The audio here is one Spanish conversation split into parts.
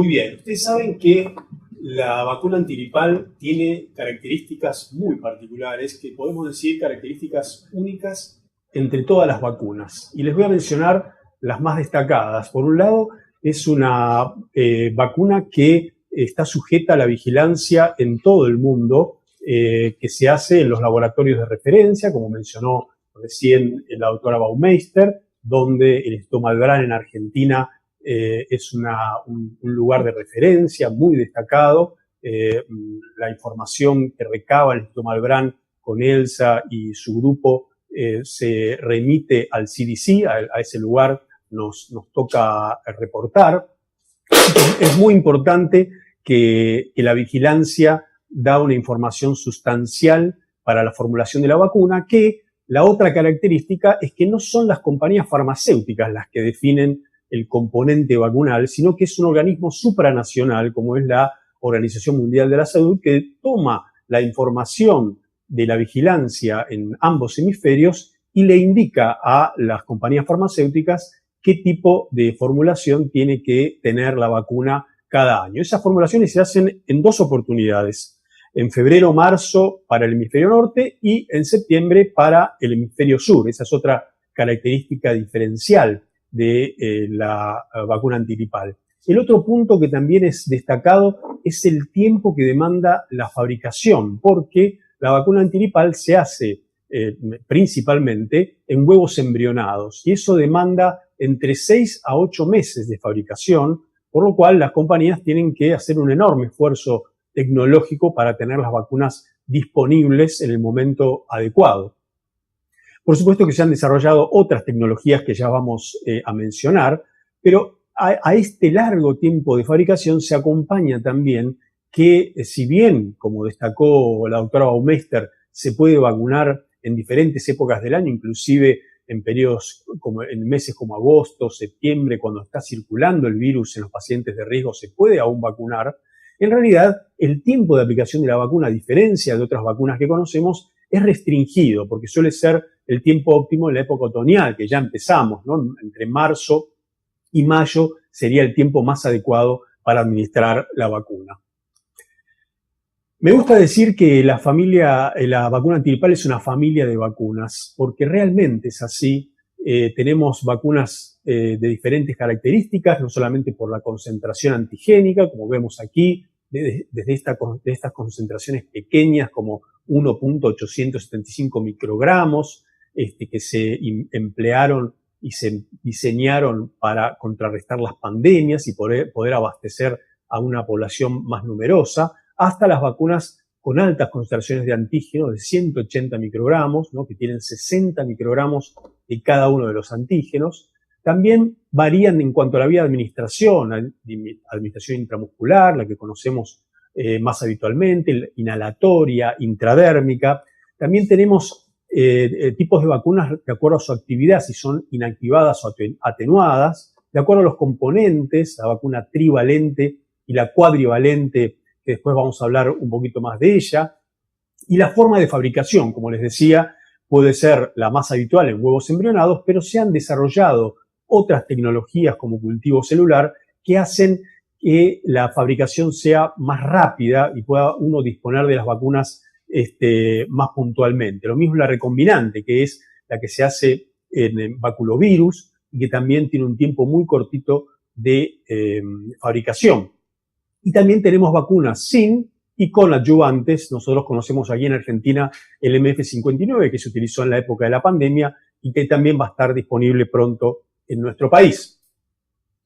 Muy bien, ustedes saben que la vacuna antigripal tiene características muy particulares, que podemos decir características únicas entre todas las vacunas. Y les voy a mencionar las más destacadas. Por un lado, es una vacuna que está sujeta a la vigilancia en todo el mundo, que se hace en los laboratorios de referencia, como mencionó recién la doctora Baumeister, donde el Instituto Malbrán en Argentina es un lugar de referencia muy destacado. La información que recaba el Instituto Malbrán con Elsa y su grupo se remite al CDC, a ese lugar nos toca reportar. Es muy importante que la vigilancia da una información sustancial para la formulación de la vacuna, que la otra característica es que no son las compañías farmacéuticas las que definen el componente vacunal, sino que es un organismo supranacional, como es la Organización Mundial de la Salud, que toma la información de la vigilancia en ambos hemisferios y le indica a las compañías farmacéuticas qué tipo de formulación tiene que tener la vacuna cada año. Esas formulaciones se hacen en dos oportunidades, en febrero o marzo para el hemisferio norte y en septiembre para el hemisferio sur. Esa es otra característica diferencial de la vacuna antigripal. El otro punto que también es destacado es el tiempo que demanda la fabricación, porque la vacuna antigripal se hace principalmente en huevos embrionados y eso demanda entre 6 a 8 meses de fabricación, por lo cual las compañías tienen que hacer un enorme esfuerzo tecnológico para tener las vacunas disponibles en el momento adecuado. Por supuesto que se han desarrollado otras tecnologías que ya vamos a mencionar, pero a este largo tiempo de fabricación se acompaña también que, si bien, como destacó la doctora Baumeister, se puede vacunar en diferentes épocas del año, inclusive en periodos como en meses como agosto, septiembre, cuando está circulando el virus en los pacientes de riesgo, se puede aún vacunar. En realidad, el tiempo de aplicación de la vacuna, a diferencia de otras vacunas que conocemos, es restringido, porque suele ser el tiempo óptimo en la época otoñal, que ya empezamos, ¿no? Entre marzo y mayo sería el tiempo más adecuado para administrar la vacuna. Me gusta decir que la vacuna antigripal es una familia de vacunas, porque realmente es así. Tenemos vacunas de diferentes características, no solamente por la concentración antigénica, como vemos aquí, desde estas concentraciones pequeñas como 1.875 microgramos, que se emplearon y se diseñaron para contrarrestar las pandemias y poder abastecer a una población más numerosa, hasta las vacunas con altas concentraciones de antígenos de 180 microgramos, ¿no? Que tienen 60 microgramos de cada uno de los antígenos. También varían en cuanto a la vía de administración intramuscular, la que conocemos más habitualmente, inhalatoria, intradérmica. También tenemos tipos de vacunas de acuerdo a su actividad, si son inactivadas o atenuadas, de acuerdo a los componentes, la vacuna trivalente y la cuadrivalente, que después vamos a hablar un poquito más de ella, y la forma de fabricación, como les decía, puede ser la más habitual en huevos embrionados, pero se han desarrollado otras tecnologías como cultivo celular que hacen que la fabricación sea más rápida y pueda uno disponer de las vacunas más puntualmente. Lo mismo la recombinante, que es la que se hace en baculovirus y que también tiene un tiempo muy cortito de fabricación. Y también tenemos vacunas sin y con adyuvantes. Nosotros conocemos aquí en Argentina el MF59, que se utilizó en la época de la pandemia y que también va a estar disponible pronto en nuestro país.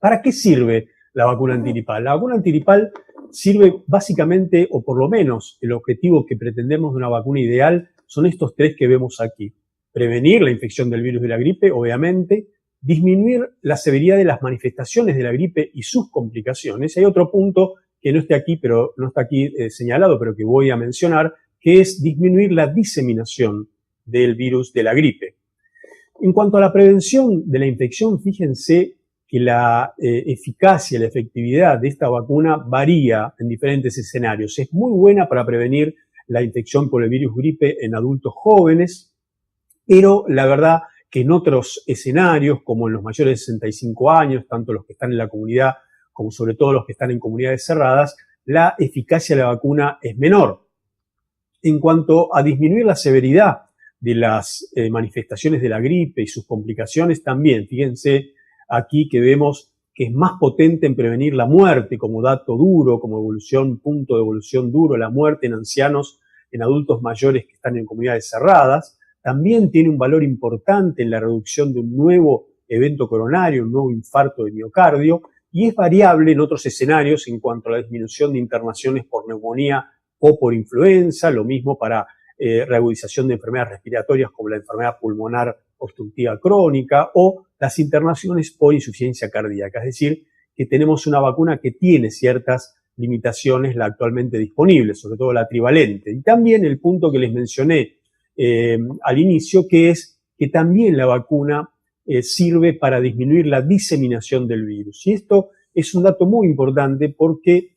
¿Para qué sirve la vacuna antigripal? La vacuna antigripal sirve básicamente, o por lo menos el objetivo que pretendemos de una vacuna ideal, son estos tres que vemos aquí. Prevenir la infección del virus de la gripe, obviamente, disminuir la severidad de las manifestaciones de la gripe y sus complicaciones. Hay otro punto que no está aquí, señalado, pero que voy a mencionar, que es disminuir la diseminación del virus de la gripe. En cuanto a la prevención de la infección, fíjense que la eficacia, la efectividad de esta vacuna varía en diferentes escenarios. Es muy buena para prevenir la infección por el virus gripe en adultos jóvenes, pero la verdad que en otros escenarios, como en los mayores de 65 años, tanto los que están en la comunidad como sobre todo los que están en comunidades cerradas, la eficacia de la vacuna es menor. En cuanto a disminuir la severidad de las manifestaciones de la gripe y sus complicaciones, también, fíjense aquí que vemos que es más potente en prevenir la muerte como dato duro, como evolución, punto de evolución duro, la muerte en ancianos, en adultos mayores que están en comunidades cerradas. También tiene un valor importante en la reducción de un nuevo evento coronario, un nuevo infarto de miocardio, y es variable en otros escenarios en cuanto a la disminución de internaciones por neumonía o por influenza, lo mismo para reagudización de enfermedades respiratorias como la enfermedad pulmonar obstructiva crónica o las internaciones por insuficiencia cardíaca. Es decir, que tenemos una vacuna que tiene ciertas limitaciones, la actualmente disponible, sobre todo la trivalente. Y también el punto que les mencioné al inicio, que es que también la vacuna sirve para disminuir la diseminación del virus. Y esto es un dato muy importante porque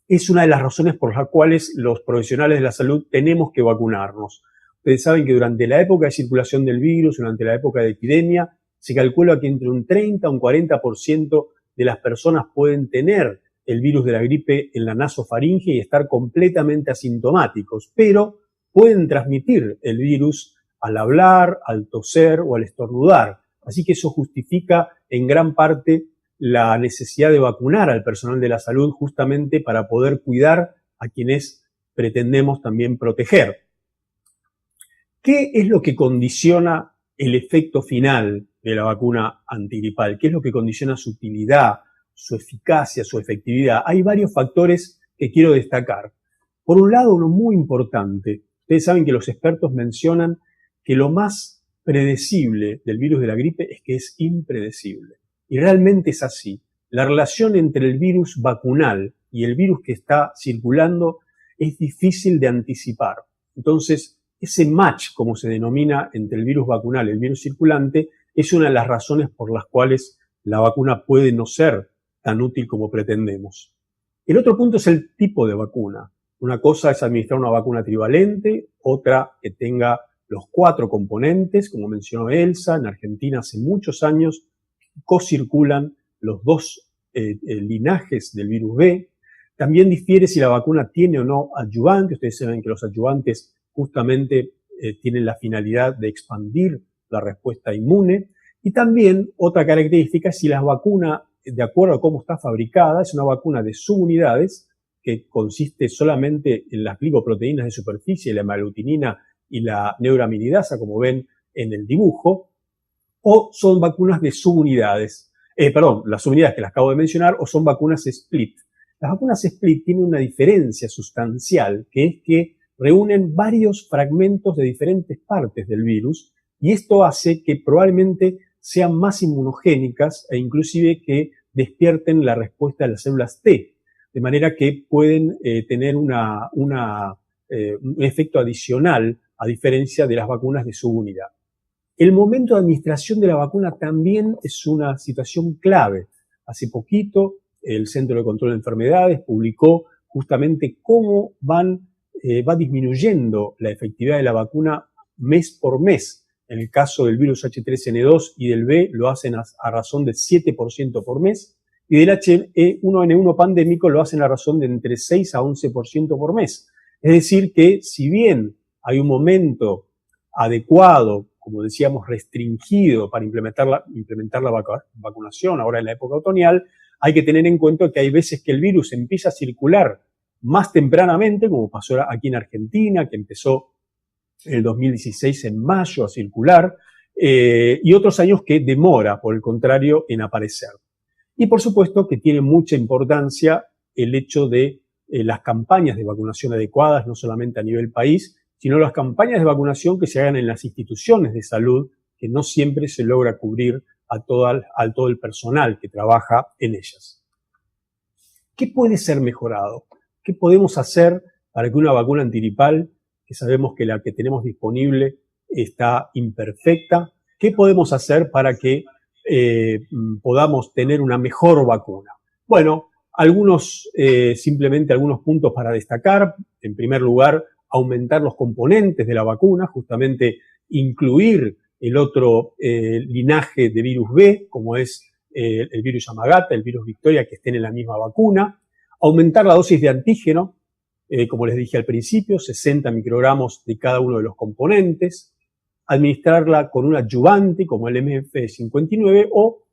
es una de las razones por las cuales los profesionales de la salud tenemos que vacunarnos. Ustedes saben que durante la época de circulación del virus, durante la época de epidemia, se calcula que entre un 30 a un 40% de las personas pueden tener el virus de la gripe en la nasofaringe y estar completamente asintomáticos, pero pueden transmitir el virus al hablar, al toser o al estornudar. Así que eso justifica en gran parte la necesidad de vacunar al personal de la salud justamente para poder cuidar a quienes pretendemos también proteger. ¿Qué es lo que condiciona el efecto final de la vacuna antigripal? ¿Qué es lo que condiciona su utilidad, su eficacia, su efectividad? Hay varios factores que quiero destacar. Por un lado, uno muy importante. Ustedes saben que los expertos mencionan que lo más predecible del virus de la gripe es que es impredecible. Y realmente es así. La relación entre el virus vacunal y el virus que está circulando es difícil de anticipar. Entonces, ese match, como se denomina, entre el virus vacunal y el virus circulante, es una de las razones por las cuales la vacuna puede no ser tan útil como pretendemos. El otro punto es el tipo de vacuna. Una cosa es administrar una vacuna trivalente, otra que tenga los 4 componentes, como mencionó Elsa. En Argentina hace muchos años co-circulan los 2 linajes del virus B. También difiere si la vacuna tiene o no adyuvantes. Ustedes saben que los adyuvantes justamente tienen la finalidad de expandir la respuesta inmune. Y también otra característica es si la vacuna, de acuerdo a cómo está fabricada, es una vacuna de subunidades que consiste solamente en las glicoproteínas de superficie, la hemaglutinina y la neuraminidasa, como ven en el dibujo, o son vacunas de subunidades, las subunidades que las acabo de mencionar, o son vacunas split. Las vacunas split tienen una diferencia sustancial, que es que reúnen varios fragmentos de diferentes partes del virus, y esto hace que probablemente sean más inmunogénicas e inclusive que despierten la respuesta de las células T, de manera que pueden tener un efecto adicional a diferencia de las vacunas de subunidad. El momento de administración de la vacuna también es una situación clave. Hace poquito el Centro de Control de Enfermedades publicó justamente cómo va disminuyendo la efectividad de la vacuna mes por mes. En el caso del virus H3N2 y del B lo hacen a razón de 7% por mes y del H1N1 pandémico lo hacen a razón de entre 6 a 11% por mes. Es decir que si bien hay un momento adecuado, como decíamos, restringido para implementar la vacunación ahora en la época otoñal, hay que tener en cuenta que hay veces que el virus empieza a circular más tempranamente, como pasó aquí en Argentina, que empezó en el 2016 en mayo a circular, y otros años que demora, por el contrario, en aparecer. Y por supuesto que tiene mucha importancia el hecho de las campañas de vacunación adecuadas, no solamente a nivel país, sino las campañas de vacunación que se hagan en las instituciones de salud, que no siempre se logra cubrir a todo el personal que trabaja en ellas. ¿Qué puede ser mejorado? ¿Qué podemos hacer para que una vacuna antigripal, que sabemos que la que tenemos disponible está imperfecta, qué podemos hacer para que podamos tener una mejor vacuna? Bueno, simplemente algunos puntos para destacar. En primer lugar, aumentar los componentes de la vacuna, justamente incluir el otro linaje de virus B, como es el virus Yamagata, el virus Victoria, que estén en la misma vacuna, aumentar la dosis de antígeno, como les dije al principio, 60 microgramos de cada uno de los componentes, administrarla con un adyuvante como el MF59 o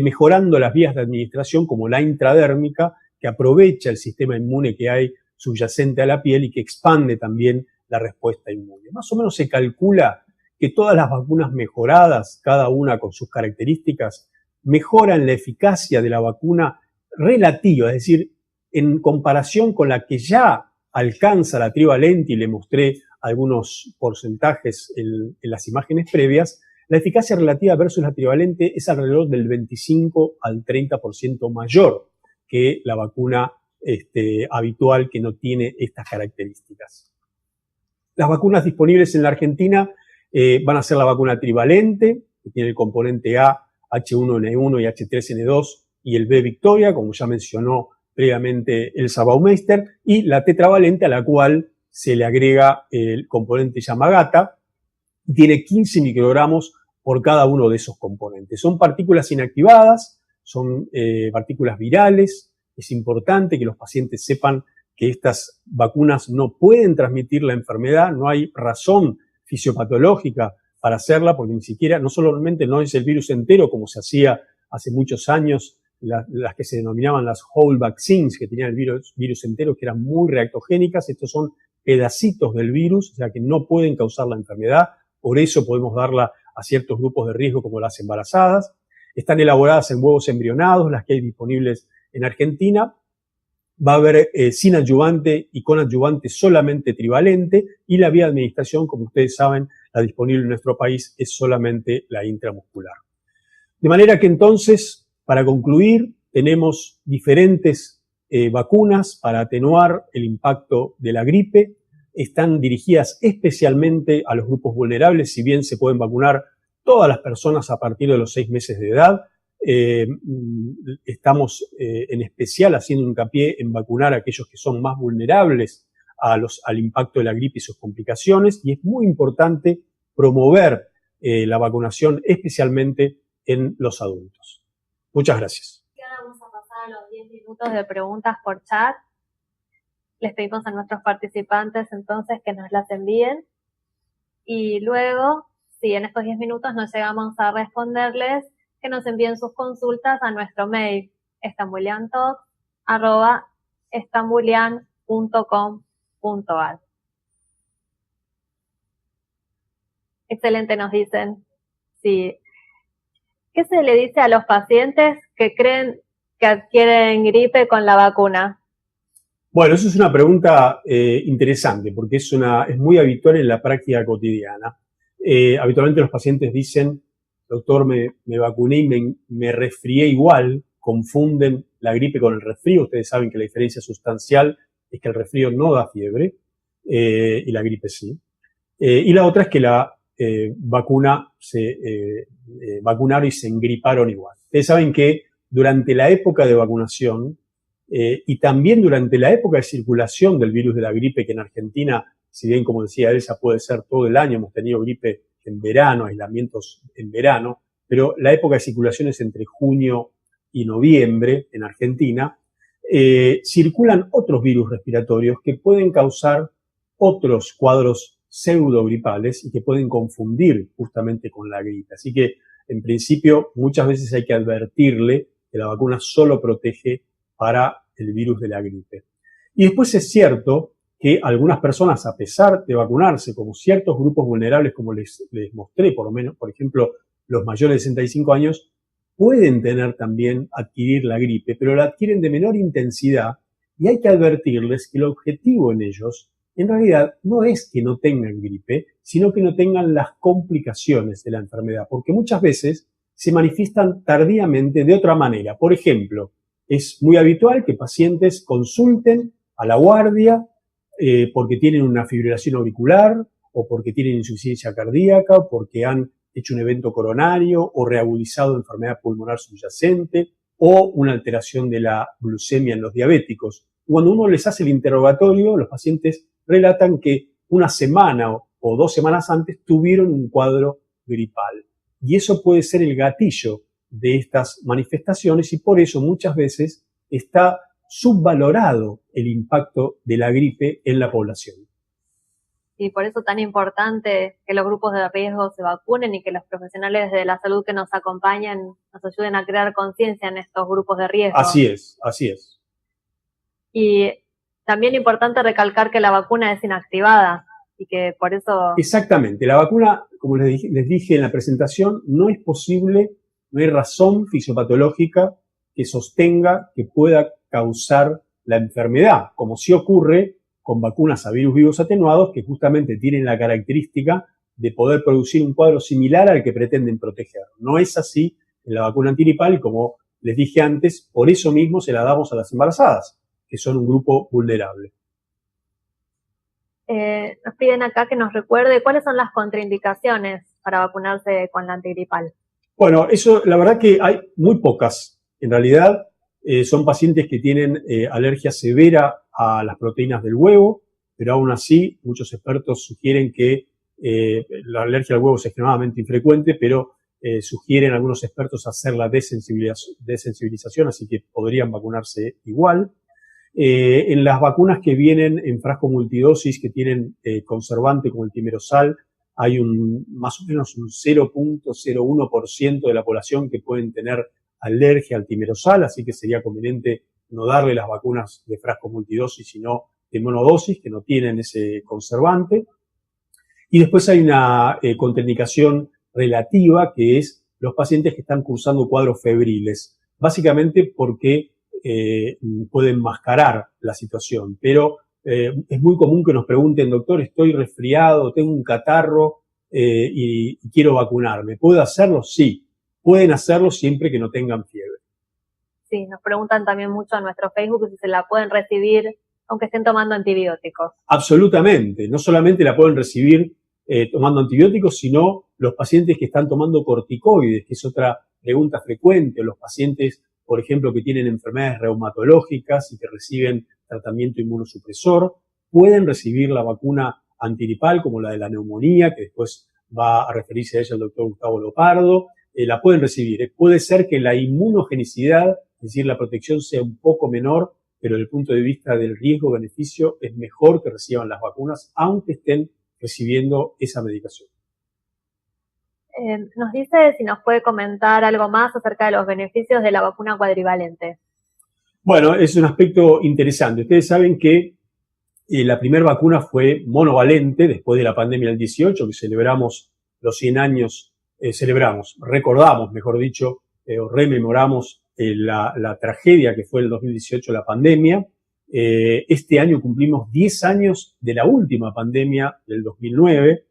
mejorando las vías de administración como la intradérmica, que aprovecha el sistema inmune que hay subyacente a la piel y que expande también la respuesta inmune. Más o menos se calcula que todas las vacunas mejoradas, cada una con sus características, mejoran la eficacia de la vacuna relativa, es decir, en comparación con la que ya alcanza la trivalente, y le mostré algunos porcentajes en las imágenes previas, la eficacia relativa versus la trivalente es alrededor del 25 al 30% mayor que la vacuna habitual que no tiene estas características. Las vacunas disponibles en la Argentina van a ser la vacuna trivalente, que tiene el componente A, H1N1 y H3N2, y el B Victoria, como ya mencionó previamente Elsa Baumeister, y la tetravalente, a la cual se le agrega el componente Yamagata, y tiene 15 microgramos por cada uno de esos componentes. Son partículas inactivadas, son partículas virales. Es importante que los pacientes sepan que estas vacunas no pueden transmitir la enfermedad, no hay razón fisiopatológica para hacerla, porque ni siquiera, no solamente no es el virus entero, como se hacía hace muchos años, las que se denominaban las whole vaccines, que tenían el virus entero, que eran muy reactogénicas. Estos son pedacitos del virus, o sea que no pueden causar la enfermedad, por eso podemos darla a ciertos grupos de riesgo como las embarazadas. Están elaboradas en huevos embrionados, las que hay disponibles en Argentina. Va a haber sin adyuvante y con adyuvante solamente trivalente, y la vía de administración, como ustedes saben, la disponible en nuestro país es solamente la intramuscular. De manera que entonces, para concluir, tenemos diferentes vacunas para atenuar el impacto de la gripe. Están dirigidas especialmente a los grupos vulnerables, si bien se pueden vacunar todas las personas a partir de los 6 meses de edad. Estamos en especial haciendo hincapié en vacunar a aquellos que son más vulnerables al impacto de la gripe y sus complicaciones, y es muy importante promover la vacunación especialmente en los adultos. Muchas gracias. Ahora vamos a pasar a los 10 minutos de preguntas por chat. Les pedimos a nuestros participantes entonces que nos las envíen, y luego, si en estos 10 minutos no llegamos a responderles, que nos envíen sus consultas a nuestro mail estambuliantalk@estambulian.com.ar. Excelente, nos dicen. Sí. ¿Qué se le dice a los pacientes que creen que adquieren gripe con la vacuna? Bueno, eso es una pregunta interesante, porque es muy habitual en la práctica cotidiana. Habitualmente los pacientes dicen: doctor, me vacuné y me resfrié igual. Confunden la gripe con el resfrío. Ustedes saben que la diferencia sustancial es que el resfrío no da fiebre y la gripe sí. Y la otra es que la vacunaron y se engriparon igual. Ustedes saben que durante la época de vacunación y también durante la época de circulación del virus de la gripe, que en Argentina, si bien, como decía Elsa, puede ser todo el año, hemos tenido gripe en verano, aislamientos en verano, pero la época de circulación es entre junio y noviembre en Argentina, circulan otros virus respiratorios que pueden causar otros cuadros pseudogripales y que pueden confundir justamente con la gripe. Así que, en principio, muchas veces hay que advertirle que la vacuna solo protege para el virus de la gripe. Y después es cierto que algunas personas, a pesar de vacunarse, como ciertos grupos vulnerables, como les mostré, por lo menos, por ejemplo, los mayores de 65 años, pueden adquirir la gripe, pero la adquieren de menor intensidad, y hay que advertirles que el objetivo en ellos en realidad no es que no tengan gripe, sino que no tengan las complicaciones de la enfermedad, porque muchas veces se manifiestan tardíamente de otra manera. Por ejemplo, es muy habitual que pacientes consulten a la guardia porque tienen una fibrilación auricular, o porque tienen insuficiencia cardíaca, o porque han hecho un evento coronario, o reagudizado enfermedad pulmonar subyacente, o una alteración de la glucemia en los diabéticos. Cuando uno les hace el interrogatorio, los pacientes relatan que una semana o 2 semanas antes tuvieron un cuadro gripal. Y eso puede ser el gatillo de estas manifestaciones y por eso muchas veces está subvalorado el impacto de la gripe en la población. Y por eso es tan importante que los grupos de riesgo se vacunen y que los profesionales de la salud que nos acompañan nos ayuden a crear conciencia en estos grupos de riesgo. Así es, así es. Y también es importante recalcar que la vacuna es inactivada y que por eso... Exactamente. La vacuna, como les dije en la presentación, no es posible, no hay razón fisiopatológica que sostenga que pueda causar la enfermedad, como sí ocurre con vacunas a virus vivos atenuados que justamente tienen la característica de poder producir un cuadro similar al que pretenden proteger. No es así en la vacuna antiripal y como les dije antes, por eso mismo se la damos a las embarazadas, que son un grupo vulnerable. Nos piden acá que nos recuerde cuáles son las contraindicaciones para vacunarse con la antigripal. Bueno, eso la verdad que hay muy pocas. En realidad son pacientes que tienen alergia severa a las proteínas del huevo, pero aún así muchos expertos sugieren que la alergia al huevo es extremadamente infrecuente, pero sugieren algunos expertos hacer la desensibilización, así que podrían vacunarse igual. En las vacunas que vienen en frasco multidosis, que tienen conservante como el timerosal, hay más o menos un 0.01% de la población que pueden tener alergia al timerosal, así que sería conveniente no darle las vacunas de frasco multidosis, sino de monodosis, que no tienen ese conservante. Y después hay una contraindicación relativa, que es los pacientes que están cursando cuadros febriles, básicamente porque pueden mascarar la situación, pero es muy común que nos pregunten, doctor, estoy resfriado, tengo un catarro y quiero vacunarme. ¿Puedo hacerlo? Sí, pueden hacerlo siempre que no tengan fiebre. Sí, nos preguntan también mucho en nuestro Facebook si se la pueden recibir aunque estén tomando antibióticos. Absolutamente, no solamente la pueden recibir tomando antibióticos, sino los pacientes que están tomando corticoides, que es otra pregunta frecuente, o los pacientes, por ejemplo, que tienen enfermedades reumatológicas y que reciben tratamiento inmunosupresor, pueden recibir la vacuna antiripal como la de la neumonía, que después va a referirse a ella el doctor Gustavo Lopardo, la pueden recibir. Puede ser que la inmunogenicidad, es decir, la protección sea un poco menor, pero desde el punto de vista del riesgo-beneficio es mejor que reciban las vacunas, aunque estén recibiendo esa medicación. Nos dice si nos puede comentar algo más acerca de los beneficios de la vacuna cuadrivalente. Bueno, es un aspecto interesante. Ustedes saben que la primera vacuna fue monovalente después de la pandemia del 18, que celebramos los 100 años, recordamos, mejor dicho, o rememoramos la tragedia que fue el 2018, la pandemia. Este año cumplimos 10 años de la última pandemia del 2009.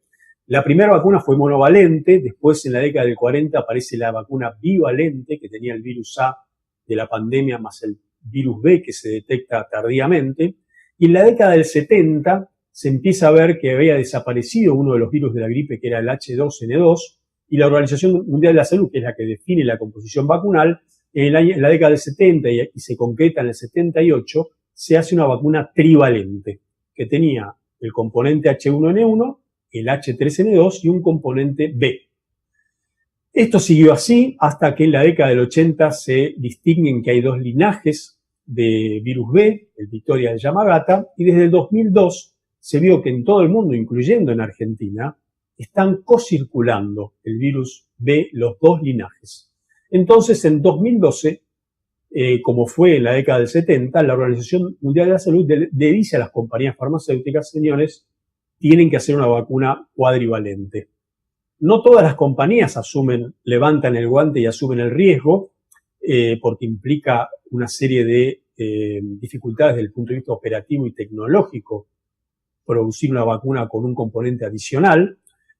La primera vacuna fue monovalente, después en la década del 40 aparece la vacuna bivalente, que tenía el virus A de la pandemia más el virus B, que se detecta tardíamente. Y en la década del 70 se empieza a ver que había desaparecido uno de los virus de la gripe, que era el H2N2, y la Organización Mundial de la Salud, que es la que define la composición vacunal, en la década del 70 y se concreta en el 78, se hace una vacuna trivalente, que tenía el componente H1N1, el H3N2 y un componente B. Esto siguió así hasta que en la década del 80 se distinguen que hay dos linajes de virus B, el Victoria y el Yamagata, y desde el 2002 se vio que en todo el mundo, incluyendo en Argentina, están cocirculando el virus B, los dos linajes. Entonces, en 2012, como fue en la década del 70, la Organización Mundial de la Salud le dice a las compañías farmacéuticas, señores, tienen que hacer una vacuna cuadrivalente. No todas las compañías levantan el guante y asumen el riesgo, porque implica una serie de dificultades desde el punto de vista operativo y tecnológico, producir una vacuna con un componente adicional.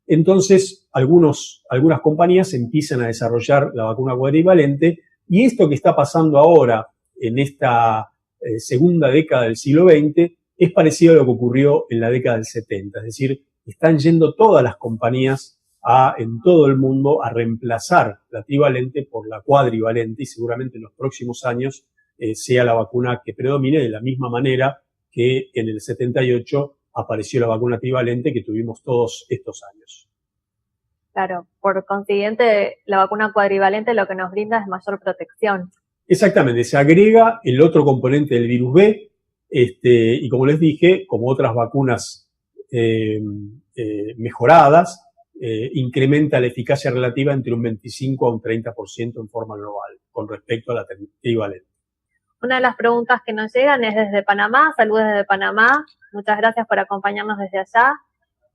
Entonces, algunas compañías empiezan a desarrollar la vacuna cuadrivalente, y esto que está pasando ahora en esta segunda década del siglo XX es parecido a lo que ocurrió en la década del 70. Es decir, están yendo todas las compañías en todo el mundo a reemplazar la trivalente por la cuadrivalente, y seguramente en los próximos años sea la vacuna que predomine, de la misma manera que en el 78 apareció la vacuna trivalente que tuvimos todos estos años. Claro, por consiguiente, la vacuna cuadrivalente lo que nos brinda es mayor protección. Exactamente, se agrega el otro componente del virus B, y como les dije, como otras vacunas mejoradas, incrementa la eficacia relativa entre un 25 a un 30% en forma global con respecto a la trivalente. Una de las preguntas que nos llegan es desde Panamá. Saludos desde Panamá. Muchas gracias por acompañarnos desde allá.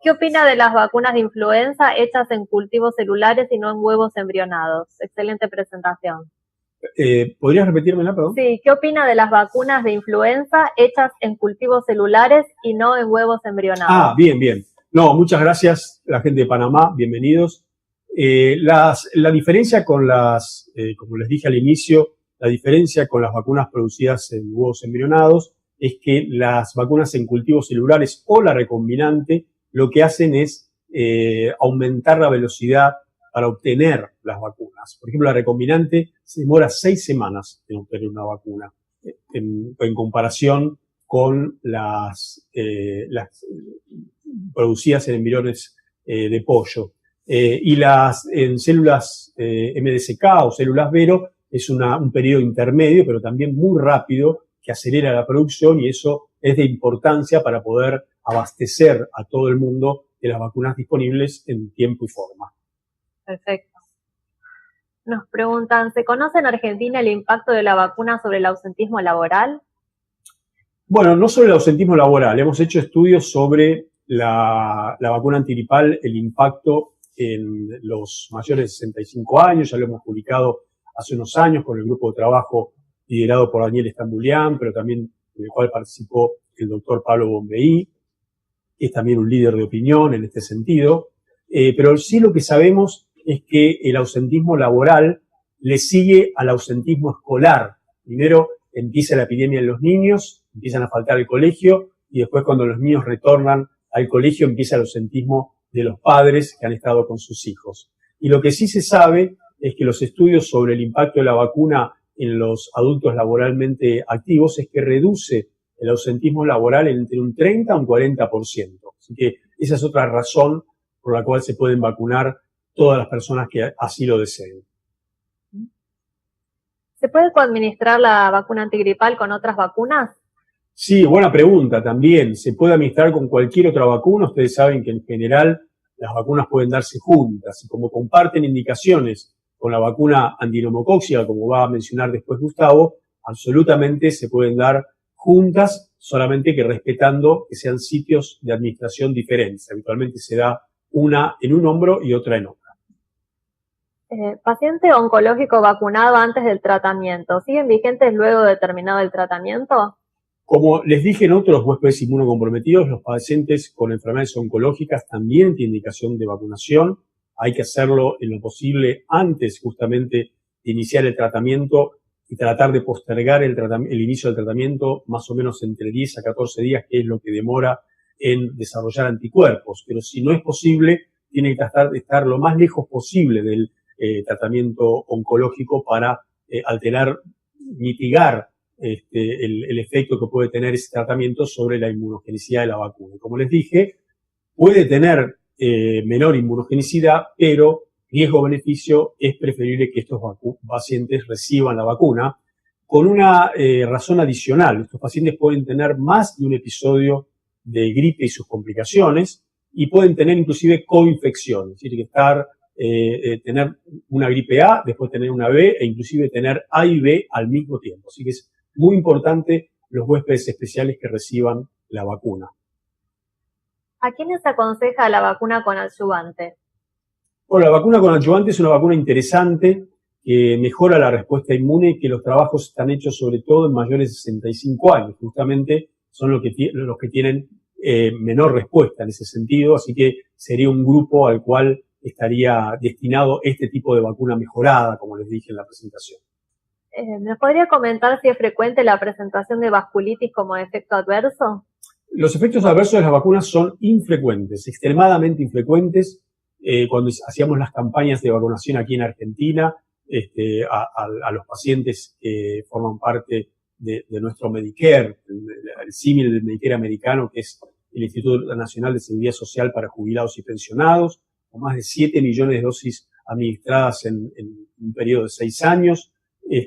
¿Qué opina de las vacunas de influenza hechas en cultivos celulares y no en huevos embrionados? Excelente presentación. ¿Podrías repetírmela, perdón? Sí, ¿qué opina de las vacunas de influenza hechas en cultivos celulares y no en huevos embrionados? Ah, bien, bien. No, muchas gracias, la gente de Panamá, bienvenidos. La diferencia con las, como les dije al inicio, la diferencia con las vacunas producidas en huevos embrionados es que las vacunas en cultivos celulares o la recombinante lo que hacen es aumentar la velocidad para obtener las vacunas. Por ejemplo, la recombinante se demora 6 semanas en obtener una vacuna, en comparación con las producidas en embriones de pollo. Y las en células MDSK o células Vero es un periodo intermedio, pero también muy rápido, que acelera la producción, y eso es de importancia para poder abastecer a todo el mundo de las vacunas disponibles en tiempo y forma. Perfecto. Nos preguntan, ¿se conoce en Argentina el impacto de la vacuna sobre el ausentismo laboral? Bueno, no sobre el ausentismo laboral. Hemos hecho estudios sobre la vacuna antigripal, el impacto en los mayores de 65 años. Ya lo hemos publicado hace unos años con el grupo de trabajo liderado por Daniel Stambulián, pero también en el cual participó el doctor Pablo Bombeí, que es también un líder de opinión en este sentido. Pero sí lo que sabemos es que el ausentismo laboral le sigue al ausentismo escolar. Primero empieza la epidemia en los niños, empiezan a faltar al colegio, y después cuando los niños retornan al colegio empieza el ausentismo de los padres que han estado con sus hijos. Y lo que sí se sabe es que los estudios sobre el impacto de la vacuna en los adultos laboralmente activos es que reduce el ausentismo laboral entre un 30 a un 40%. Así que esa es otra razón por la cual se pueden vacunar todas las personas que así lo deseen. ¿Se puede coadministrar la vacuna antigripal con otras vacunas? Sí, buena pregunta también. Se puede administrar con cualquier otra vacuna. Ustedes saben que en general las vacunas pueden darse juntas, y como comparten indicaciones con la vacuna antineumocóxica, como va a mencionar después Gustavo, absolutamente se pueden dar juntas, solamente que respetando que sean sitios de administración diferentes. Habitualmente se da una en un hombro y otra en otra. ¿Paciente oncológico vacunado antes del tratamiento, siguen vigentes luego de terminado el tratamiento? Como les dije en otros huéspedes inmunocomprometidos, los pacientes con enfermedades oncológicas también tienen indicación de vacunación. Hay que hacerlo en lo posible antes justamente de iniciar el tratamiento y tratar de postergar el inicio del tratamiento más o menos entre 10 a 14 días, que es lo que demora en desarrollar anticuerpos. Pero si no es posible, tiene que tratar de estar lo más lejos posible del tratamiento oncológico para mitigar el efecto que puede tener ese tratamiento sobre la inmunogenicidad de la vacuna. Como les dije, puede tener menor inmunogenicidad, pero riesgo-beneficio es preferible que estos pacientes reciban la vacuna, con una razón adicional. Estos pacientes pueden tener más de un episodio de gripe y sus complicaciones, y pueden tener inclusive coinfecciones, es decir, tener una gripe A, después tener una B, e inclusive tener A y B al mismo tiempo. Así que es muy importante los huéspedes especiales que reciban la vacuna. ¿A quiénes se aconseja la vacuna con adyuvante? Bueno, la vacuna con adyuvante es una vacuna interesante que mejora la respuesta inmune, y que los trabajos están hechos sobre todo en mayores de 65 años. Justamente son los que tienen menor respuesta en ese sentido, así que sería un grupo al cual estaría destinado este tipo de vacuna mejorada, como les dije en la presentación. ¿Me podría comentar si es frecuente la presentación de vasculitis como efecto adverso? Los efectos adversos de las vacunas son infrecuentes, extremadamente infrecuentes. Cuando hacíamos las campañas de vacunación aquí en Argentina, a los pacientes que forman parte de nuestro Medicare, el símil del Medicare americano, que es el Instituto Nacional de Seguridad Social para Jubilados y Pensionados, con más de 7 millones de dosis administradas en un periodo de 6 años.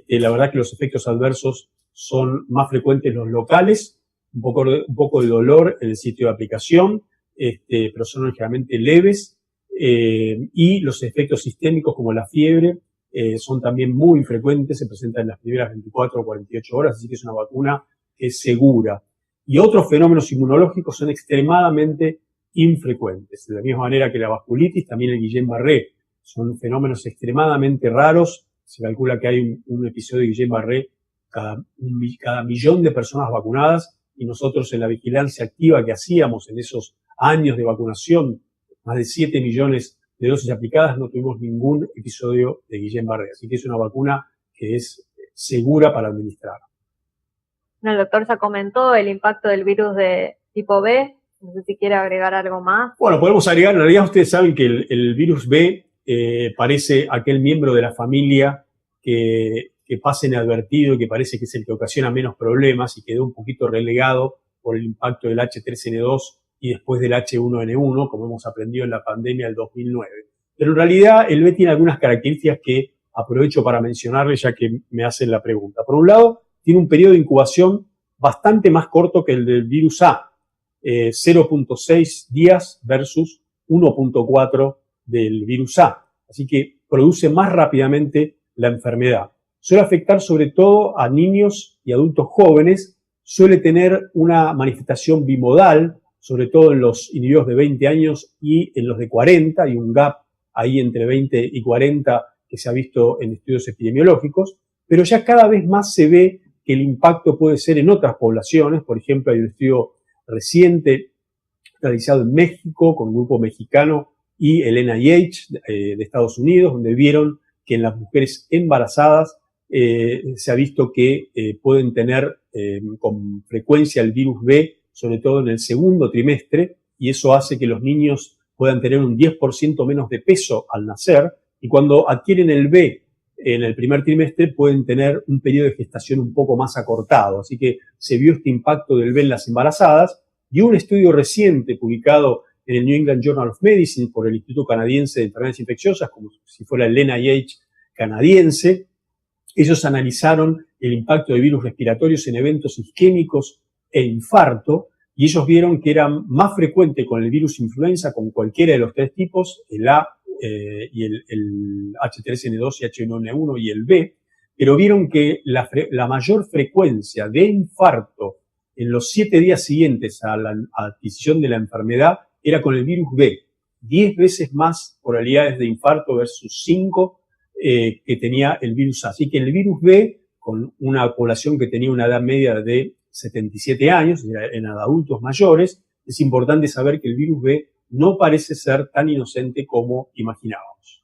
La verdad que los efectos adversos son más frecuentes los locales, un poco de dolor en el sitio de aplicación, pero son ligeramente leves, y los efectos sistémicos como la fiebre son también muy frecuentes, se presentan en las primeras 24 o 48 horas, así que es una vacuna que es segura. Y otros fenómenos inmunológicos son extremadamente infrecuentes. De la misma manera que la vasculitis, también el Guillain-Barré son fenómenos extremadamente raros. Se calcula que hay un episodio de Guillain-Barré cada millón de personas vacunadas, y nosotros en la vigilancia activa que hacíamos en esos años de vacunación, más de 7 millones de dosis aplicadas, no tuvimos ningún episodio de Guillain-Barré. Así que es una vacuna que es segura para administrar. El doctor ya comentó el impacto del virus de tipo B. No sé si quiere agregar algo más. Bueno, podemos agregar, en realidad ustedes saben que el virus B parece aquel miembro de la familia que pasa inadvertido y que parece que es el que ocasiona menos problemas y quedó un poquito relegado por el impacto del H3N2 y después del H1N1, como hemos aprendido en la pandemia del 2009. Pero en realidad el B tiene algunas características que aprovecho para mencionarles ya que me hacen la pregunta. Por un lado, tiene un periodo de incubación bastante más corto que el del virus A, 0.6 días versus 1.4 del virus A. Así que produce más rápidamente la enfermedad. Suele afectar sobre todo a niños y adultos jóvenes, suele tener una manifestación bimodal, sobre todo en los individuos de 20 años y en los de 40, y un gap ahí entre 20 y 40 que se ha visto en estudios epidemiológicos, pero ya cada vez más se ve que el impacto puede ser en otras poblaciones. Por ejemplo, hay un estudio reciente realizado en México con un grupo mexicano y el NIH de Estados Unidos, donde vieron que en las mujeres embarazadas se ha visto que pueden tener con frecuencia el virus B, sobre todo en el segundo trimestre, y eso hace que los niños puedan tener un 10% menos de peso al nacer, y cuando adquieren el B en el primer trimestre pueden tener un periodo de gestación un poco más acortado. Así que se vio este impacto del B en las embarazadas, y un estudio reciente publicado en el New England Journal of Medicine por el Instituto Canadiense de Enfermedades Infecciosas, como si fuera el NIH canadiense. Ellos analizaron el impacto de virus respiratorios en eventos isquémicos e infarto, y ellos vieron que era más frecuente con el virus influenza, con cualquiera de los tres tipos, el A y el H3N2 y H1N1 y el B, pero vieron que la mayor frecuencia de infarto en los 7 días siguientes a la adquisición de la enfermedad era con el virus B. 10 veces más probabilidades de infarto versus 5 que tenía el virus A. Así que el virus B, con una población que tenía una edad media de 77 años, en adultos mayores, es importante saber que el virus B no parece ser tan inocente como imaginábamos.